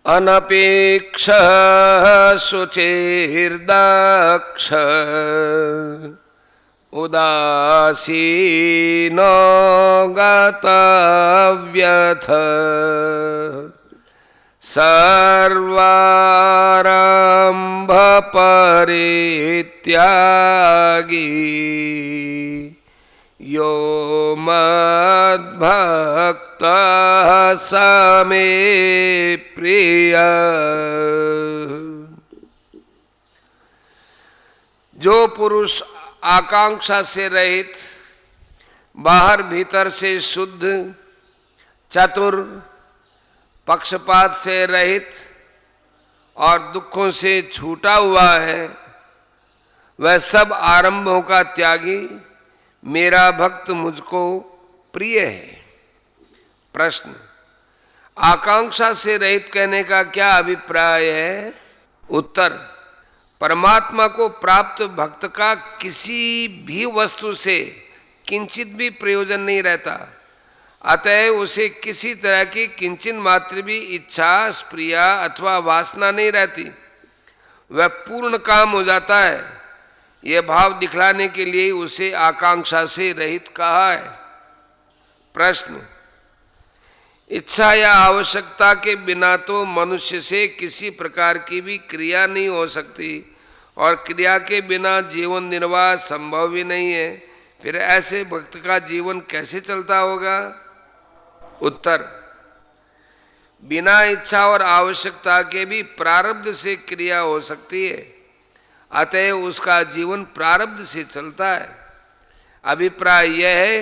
अनपेक्ष शुचिर्दक्ष उदासीनो गतव्यथ सर्वारंभ परित्यागी यो मद्भक्तः स मे प्रिय। जो पुरुष आकांक्षा से रहित, बाहर भीतर से शुद्ध, चतुर, पक्षपात से रहित और दुखों से छूटा हुआ है, वह सब आरंभों का त्यागी मेरा भक्त मुझको प्रिय है। प्रश्न: आकांक्षा से रहित कहने का क्या अभिप्राय है? उत्तर: परमात्मा को प्राप्त भक्त का किसी भी वस्तु से किंचित भी प्रयोजन नहीं रहता, अतः उसे किसी तरह की किंचित मात्र भी इच्छा, स्प्रिया अथवा वासना नहीं रहती, वह पूर्ण काम हो जाता है। यह भाव दिखलाने के लिए उसे आकांक्षा से रहित कहा है। प्रश्न: इच्छा या आवश्यकता के बिना तो मनुष्य से किसी प्रकार की भी क्रिया नहीं हो सकती और क्रिया के बिना जीवन निर्वाह संभव भी नहीं है, फिर ऐसे भक्त का जीवन कैसे चलता होगा? उत्तर: बिना इच्छा और आवश्यकता के भी प्रारब्ध से क्रिया हो सकती है, अतः उसका जीवन प्रारब्ध से चलता है। अभिप्राय यह है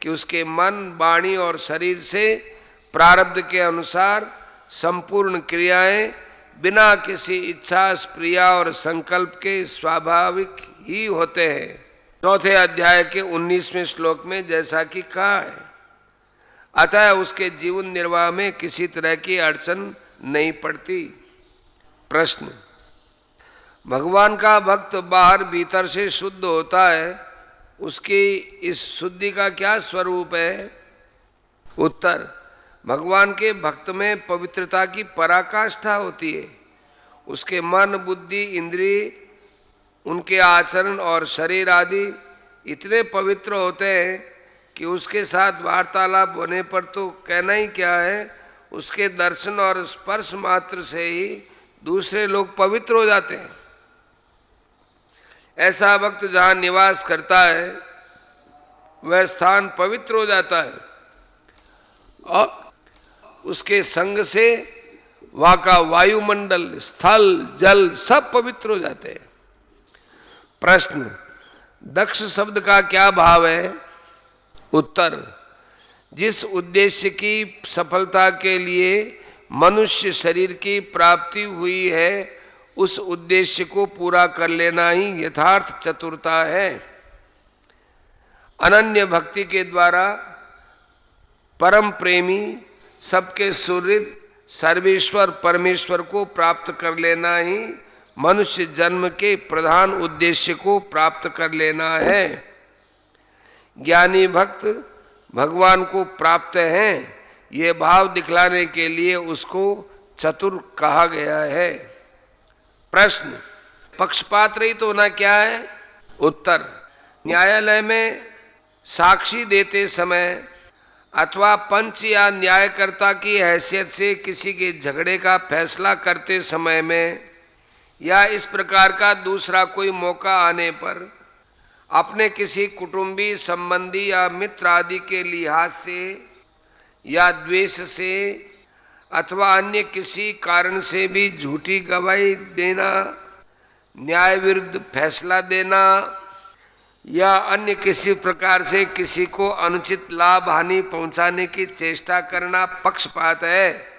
कि उसके मन, वाणी और शरीर से प्रारब्ध के अनुसार संपूर्ण क्रियाएं बिना किसी इच्छा, स्प्रिया और संकल्प के स्वाभाविक ही होते हैं। चौथे अध्याय के 19वें श्लोक में जैसा कि कहा है, अतः उसके जीवन निर्वाह में किसी तरह की अड़चन नहीं पड़ती। प्रश्न: भगवान का भक्त बाहर भीतर से शुद्ध होता है, उसकी इस शुद्धि का क्या स्वरूप है? उत्तर: भगवान के भक्त में पवित्रता की पराकाष्ठा होती है। उसके मन, बुद्धि, इंद्रिय, उनके आचरण और शरीर आदि इतने पवित्र होते हैं कि उसके साथ वार्तालाप होने पर तो कहना ही क्या है, उसके दर्शन और स्पर्श मात्र से ही दूसरे लोग पवित्र हो जाते हैं। ऐसा भक्त जहाँ निवास करता है वह स्थान पवित्र हो जाता है और उसके संग से वहाँ का वायुमंडल, स्थल, जल सब पवित्र हो जाते हैं। प्रश्न: दक्ष शब्द का क्या भाव है? उत्तर: जिस उद्देश्य की सफलता के लिए मनुष्य शरीर की प्राप्ति हुई है, उस उद्देश्य को पूरा कर लेना ही यथार्थ चतुरता है। अनन्य भक्ति के द्वारा परम प्रेमी, सबके सुहृद, सर्वेश्वर परमेश्वर को प्राप्त कर लेना ही मनुष्य जन्म के प्रधान उद्देश्य को प्राप्त कर लेना है। ज्ञानी भक्त भगवान को प्राप्त हैं, ये भाव दिखलाने के लिए उसको चतुर कहा गया है। प्रश्न: पक्षपात रहित होना क्या है? उत्तर: न्यायालय में साक्षी देते समय अथवा पंच या न्यायकर्ता की हैसियत से किसी के झगड़े का फैसला करते समय में या इस प्रकार का दूसरा कोई मौका आने पर अपने किसी कुटुंबी, संबंधी या मित्र आदि के लिहाज से या द्वेष से अथवा अन्य किसी कारण से भी झूठी गवाही देना, न्याय विरुद्ध फैसला देना या अन्य किसी प्रकार से किसी को अनुचित लाभ हानि पहुंचाने की चेष्टा करना पक्षपात है।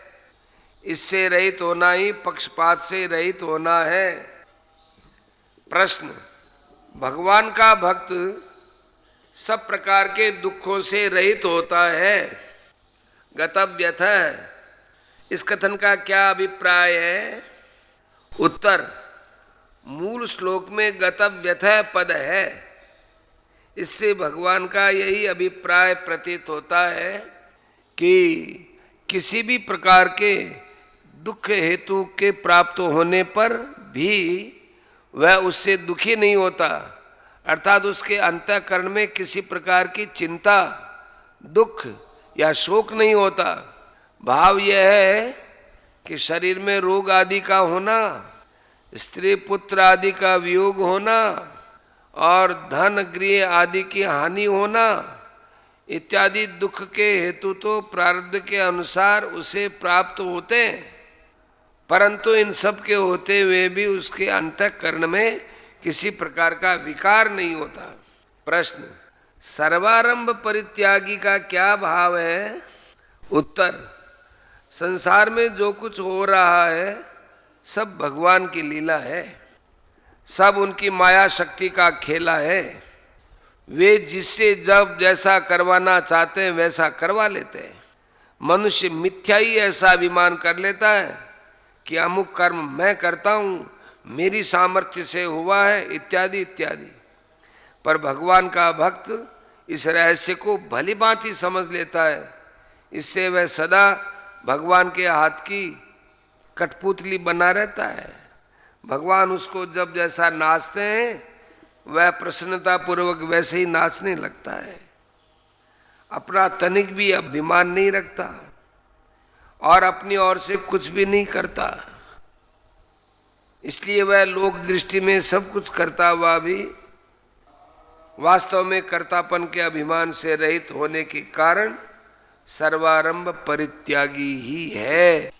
इससे रहित होना ही पक्षपात से रहित होना है। प्रश्न: भगवान का भक्त सब प्रकार के दुखों से रहित होता है, गतव्यथ है, इस कथन का क्या अभिप्राय है? उत्तर: मूल श्लोक में गतव्यथ पद है, इससे भगवान का यही अभिप्राय प्रतीत होता है कि किसी भी प्रकार के दुख हेतु के प्राप्त होने पर भी वह उससे दुखी नहीं होता, अर्थात उसके अंतःकरण में किसी प्रकार की चिंता, दुख या शोक नहीं होता। भाव यह है कि शरीर में रोग आदि का होना, स्त्री पुत्र आदि का वियोग होना और धन गृह आदि की हानि होना इत्यादि दुख के हेतु तो प्रारब्ध के अनुसार उसे प्राप्त होते हैं, परंतु इन सब के होते हुए भी उसके अंतःकरण में किसी प्रकार का विकार नहीं होता। प्रश्न, सर्वारंभ परित्यागी का क्या भाव है? उत्तर, संसार में जो कुछ हो रहा है सब भगवान की लीला है, सब उनकी माया शक्ति का खेला है। वे जिससे जब जैसा करवाना चाहते हैं वैसा करवा लेते हैं। मनुष्य मिथ्या ही ऐसा अभिमान कर लेता है कि अमुक कर्म मैं करता हूँ, मेरी सामर्थ्य से हुआ है, इत्यादि इत्यादि। पर भगवान का भक्त इस रहस्य को भली भांति समझ लेता है, इससे वह सदा भगवान के हाथ की कठपुतली बना रहता है। भगवान उसको जब जैसा नाचते हैं वह प्रसन्नता पूर्वक वैसे ही नाचने लगता है, अपना तनिक भी अभिमान नहीं रखता और अपनी ओर से कुछ भी नहीं करता। इसलिए वह लोक दृष्टि में सब कुछ करता हुआ भी वास्तव में कर्तापन के अभिमान से रहित होने के कारण सर्वारंभ परित्यागी ही है।